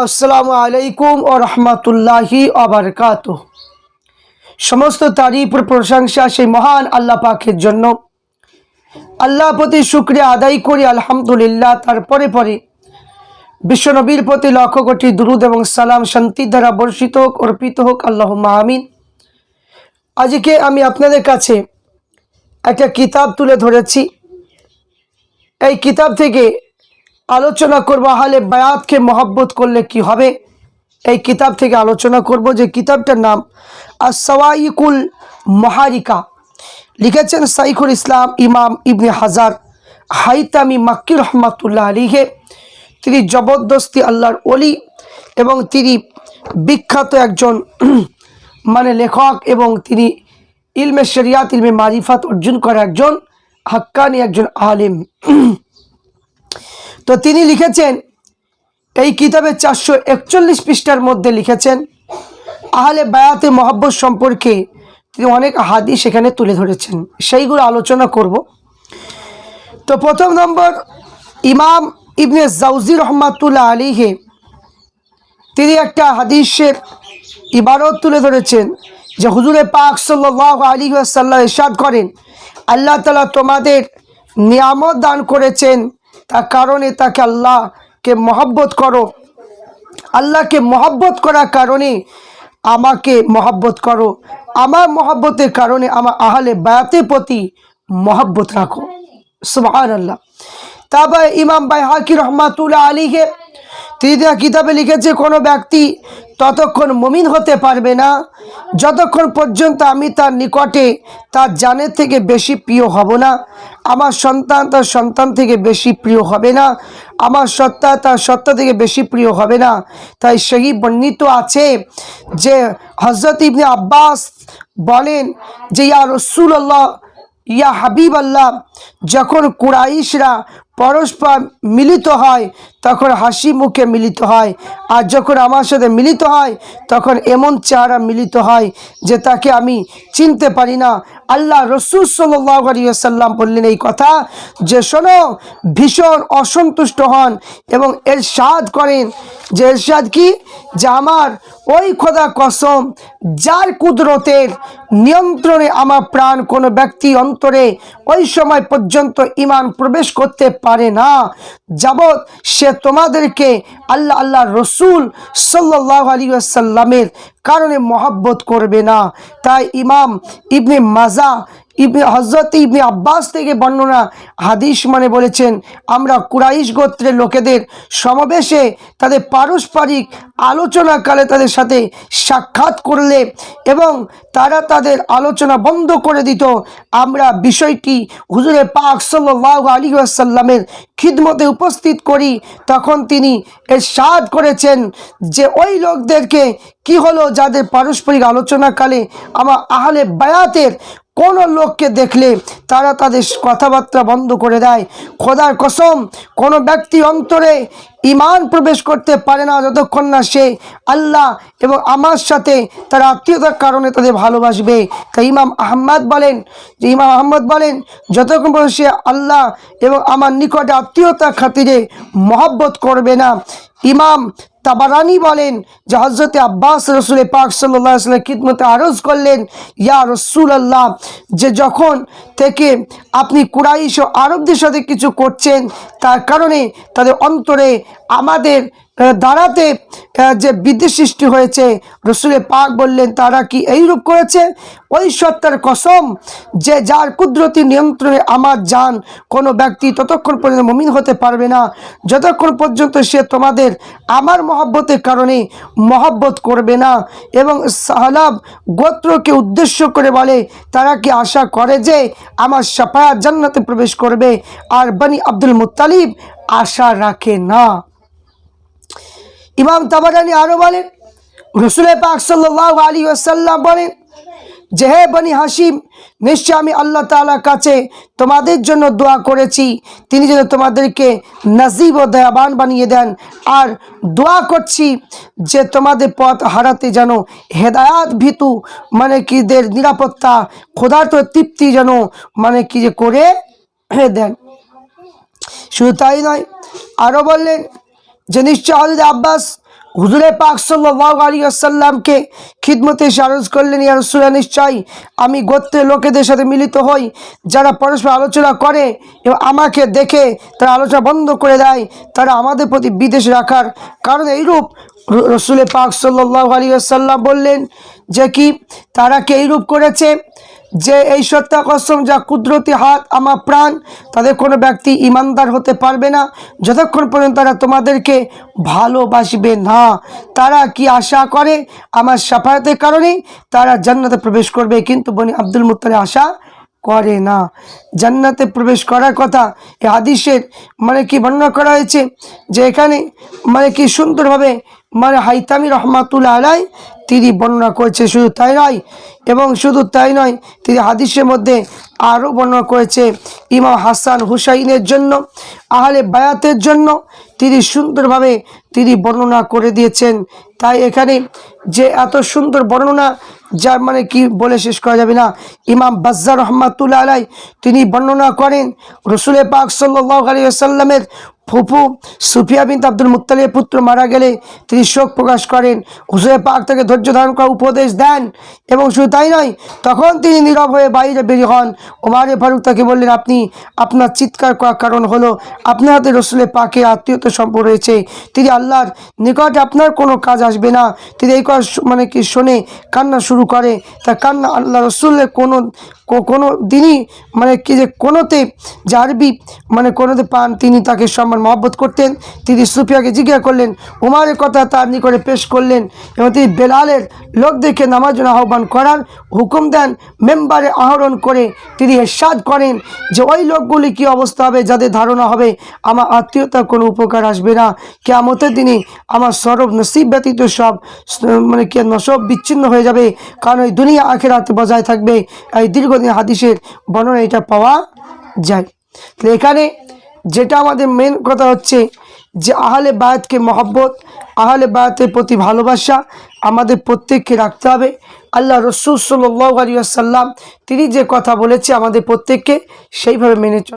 আসসালামু আলাইকুম ও রহমতুল্লাহি ওয়া বারাকাতুহু। সমস্ত তারিফ ও প্রশংসা সেই মহান আল্লাহ পাকের জন্য। আল্লাহ প্রতি শুকরিয়া আদায় করি আলহামদুলিল্লাহ। তারপরে পরে বিশ্বনবীর প্রতি লক্ষ কোটি দুরুদ এবং সালাম শান্তি দ্বারা বর্ষিত হোক, অর্পিত হোক, আল্লাহুম্মা আমিন। আজকে আমি আপনাদের কাছে একটা কিতাব তুলে ধরেছি। এই কিতাব থেকে আলোচনা করব আহলে বায়াতকে মহব্বত করলে কি হবে। এই কিতাব থেকে আলোচনা করব, যে কিতাবটার নাম আস-সাওয়াইকুল মুহারিকা। লিখেছেন শাইখুল ইসলাম ইমাম ইবনে হাজার হাইতামি মাক্কি রহমাতুল্লাহ আলাইহি। তিনি জবরদস্তি আল্লাহর ওলি এবং তিনি বিখ্যাত একজন লেখক, এবং তিনি ইলমে শরিয়াত ইলমে মারিফাত অর্জন করা একজন হাক্কানি একজন আলিম। তো তিনি লিখেছেন এই কিতাবে 441 পৃষ্ঠার মধ্যে লিখেছেন আহলে বায়াতে মহব্বত সম্পর্কে তিনি অনেক হাদিস এখানে তুলে ধরেছেন, সেইগুলো আলোচনা করব। তো প্রথম নম্বর, ইমাম ইবনে জাউজি রহমাতুল্লাহ আলাইহি তিনি একটা হাদিসের ইবারত তুলে ধরেছেন, যে হুজুরে পাক সাল্লাল্লাহু আলাইহি ওয়াসাল্লাম ইরশাদ করেন, আল্লাহ তাআলা তোমাদের নিয়ামত দান করেছেন, তার কারণে তাকে আল্লাহকে মহব্বত করো। আল্লাহকে মহব্বত করার কারণে আমাকে মহব্বত করো। আমার মহব্বতের কারণে আমার আহলে বায়াতের প্রতি মহব্বত রাখো। সুবহানাল্লাহ। তারপর ইমাম বাইহাকি রহমাতুল্লাহ আলাইহি তিনি কিতাবে লিখেছে, কোনো ব্যক্তি ততক্ষণ মুমিন হতে পারবে না যতক্ষণ পর্যন্ত আমি তার নিকটে তার জানের থেকে বেশি প্রিয় হব না। আমার সন্তান তার সন্তান থেকে বেশি প্রিয় হবে না। আমার সত্তা তার সত্তা থেকে বেশি প্রিয় হবে না। তাই সেই বর্ণিত আছে যে হযরত ইবনে আব্বাস বলেন যে, ইয়া রাসূলুল্লাহ, ইয়া হাবিব আল্লাহ, যখন কুরাইশরা পরস্পর মিলিত হয় তখন হাসি মুখে মিলিত হয়, আর যখন আমার সাথে মিলিত হয় তখন এমন চেহারা মিলিত হয় যে তাকে আমি চিনতে পারি না। আল্লাহ রসুল সাল্লাল্লাহু আলাইহি ওয়াসাল্লাম বললেন এই কথা, যে শোনো, ভীষণ অসন্তুষ্ট হন এবং ইরশাদ করেন, যে ইরশাদ কি, যে আমার ওই খোদা কসম যার কুদরতের নিয়ন্ত্রণে আমার প্রাণ, কোনো ব্যক্তি অন্তরে ওই সময় পর্যন্ত ঈমান প্রবেশ করতে পারে না যাবৎ সে তোমাদেরকে আল্লাহ রসুল সাল্লাল্লাহু আলাইহি ওয়াসাল্লামের কারণে মহব্বত করবে না। তাই ইমাম ইবনে মাজা হযরত ইবনে আব্বাস থেকে বর্ণনা হাদিস বলেছেন, আমরা কুরাইশ গোত্রের লোকেদের সমাবেশে তাদের পারস্পরিক আলোচনাকালে তাদের সাথে সাক্ষাৎ করলে এবং তারা তাদের আলোচনা বন্ধ করে দিত, আমরা বিষয়টি হুজুরে পাক সাল্লাল্লাহু আলাইহি ওয়াসাল্লামের খিদমতে উপস্থিত করি। তখন তিনি ইরশাদ করেছেন যে ওই লোকদেরকে কি হলো, যাদের পারস্পরিক আলোচনাকালে আমার আহলে বায়াতের কোন লোককে দেখলে তারা তাদের কথাবার্তা বন্ধ করে দেয়। খোদার কসম, কোনো ব্যক্তি অন্তরে ঈমান প্রবেশ করতে পারে না যতক্ষণ না সে আল্লাহ এবং আমার সাথে তার আত্মীয়তার কারণে তাদের ভালোবাসবে। তাই ইমাম আহমদ বলেন যতক্ষণ পর্যন্ত সে আল্লাহ এবং আমার নিকটে আত্মীয়তার খাতিরে মহব্বত করবে না। ইমাম তাবারানি বলেন যে হযরতে আব্বাস রসুল পাক সাল্লাল্লাহু আলাইহি ওয়াসাল্লাম খিদমতে আরজ করলেন, ইয়া রাসূলুল্লাহ, যে যখন থেকে আপনি কুরাইশ ও আরবদের সাথে কিছু করছেন তার কারণে তাদের অন্তরে আমাদের দাঁড়াতে যে বিদ্বেষ সৃষ্টি হয়েছে। রসুলে পাক বললেন, তারা কি এইরূপ করেছে? ওই সত্তার কসম যে যার কুদরতি নিয়ন্ত্রণে আমার জান, কোনো ব্যক্তি ততক্ষণ পর্যন্ত মুমিন হতে পারবে না যতক্ষণ পর্যন্ত সে তোমাদের আমার মহব্বতের কারণে মহব্বত করবে না। এবং সাহালাব গোত্রকে উদ্দেশ্য করে বলে, তারা কি আশা করে যে আমার শাফায়াত জান্নাতে প্রবেশ করবে, আর বনি আব্দুল মুত্তালিব আশা রাখে না। ইমাম তাবারানি আরো বলেন, রাসূল পাক সাল্লাল্লাহু আলাইহি ওয়াসাল্লাম বলেন যে, হে বনি হাশিম, নিশ্চয় আমি আল্লাহ তাআলার কাছে তোমাদের জন্য দোয়া করেছি তিনি যেন তোমাদেরকে নসিব ও দয়াবান বানিয়ে দেন, আর দোয়া করছি যে তোমাদের পথ হারাতে যেন হেদায়াত ভীতু দের নিরাপত্তা খোদার তো তৃপ্তি যেন যে করে দেন। শুধু তাই নয়, আরো বললেন যে নিশ্চয় হযরত আব্বাস হুজুরে পাক সাল্লাল্লাহু আলাইহি ওয়াসাল্লামকে খিদমতে এসে আরজ করলেন, ইয়া রাসূলুল্লাহ, নিশ্চয় আমি গোত্রের লোকেদের সাথে মিলিত হই যারা পরস্পর আলোচনা করে এবং আমাকে দেখে তারা আলোচনা বন্ধ করে দেয়, তারা আমাদের প্রতি বিদ্বেষ রাখার কারণ এইরূপ। রসুল পাক সাল্লাল্লাহু আলাইহি ওয়াসাল্লাম বললেন যে কি তারা কি এইরূপ করেছে যে এই সত্য কসম যা কুদরতি হাত আমার প্রাণ, তাদের কোনো ব্যক্তি ইমানদার হতে পারবে না যতক্ষণ পর্যন্ত তারা তোমাদেরকে ভালোবাসবে না। তারা কি আশা করে আমার শাফায়াতের কারণে তারা জান্নাতে প্রবেশ করবে, কিন্তু বনি আব্দুল মুত্তালিব আশা করে না। জান্নাতে প্রবেশ করার কথা এই হাদিসের কি বর্ণনা করা হয়েছে যে এখানে কি সুন্দরভাবে হাইতামি রহমাতুল্লাহ আলাই তিনি বর্ণনা করেছে। শুধু তাই নয়, এবং শুধু তাই নয়, তিনি হাদিসের মধ্যে আরও বর্ণনা করেছে ইমাম হাসান হুসাইনের জন্য, আহলে বায়াতের জন্য তিনি সুন্দরভাবে তিনি বর্ণনা করে দিয়েছেন। তাই এখানে যে এত সুন্দর বর্ণনা যা কি বলে শেষ করা যাবে না। ইমাম বাজ্জার রহমাতুল্লাহ আলাই তিনি বর্ণনা করেন রসুল পাক সাল্লাল্লাহু আলাইহি ওয়াসাল্লামের ফুফু সুফিয়া বিনত আব্দুল মুত্তালিবের পুত্র মারা গেলে তিনি শোক প্রকাশ করেন, হুজুরে পাক তাকে ধৈর্য ধারণ করার উপদেশ দেন, এবং শুধু তাই নয়, তখন তিনি নীরব হয়ে বাইরে বেরিয়ে হন। ওমর ফারুক তাকে বললেন, আপনি আপনার চিৎকার করার কারণ হলো আপনার হাতে রসুলের পাকে আত্মীয়তা সম্পর্ক রয়েছে, তিনি আল্লাহর নিকটে আপনার কোনো কাজ আসবে না। তিনি এই কথা কি শুনে কান্না শুরু করে। তা কান্না আল্লাহ রসুলের কোনো দিনই কি যে কোনোতে যে আরবি কোনোতে পান তিনি তাকে সম্মান মহব্বত করতেন। তিনি সুফিয়াকে জিজ্ঞাসা করলেন, উমারের কথা তার নিকটে পেশ করলেন এবং তিনি বেলালের লোকদেরকে নামাজ জন্য আহ্বান করার হুকুম দেন। মেম্বারে আহরণ করে তিনি ইরশাদ করেন যে ওই লোকগুলি কি অবস্থা হবে যাদের ধারণা হবে আমার আত্মীয়তার কোনো উপকার আসবে না, কিয়ামতের দিনে আমার সরব নসিব ব্যতীত সব সব বিচ্ছিন্ন হয়ে যাবে, কারণ ওই দুনিয়া আখিরাতে বজায় থাকবে। এই দীর্ঘদিন হাদিসের বর্ণনা এটা পাওয়া যায়। তো এখানে যেটা আমাদের মেন কথা হচ্ছে যে আহলে বায়াতকে মহব্বত, আহলে বায়াতের প্রতি ভালোবাসা আমাদের প্রত্যেককে রাখতে হবে। আল্লাহ রসুল সাল্লাল্লাহু আলাইহি ওয়াসাল্লাম তিনি যে কথা বলেছে আমাদের প্রত্যেককে সেইভাবে মেনে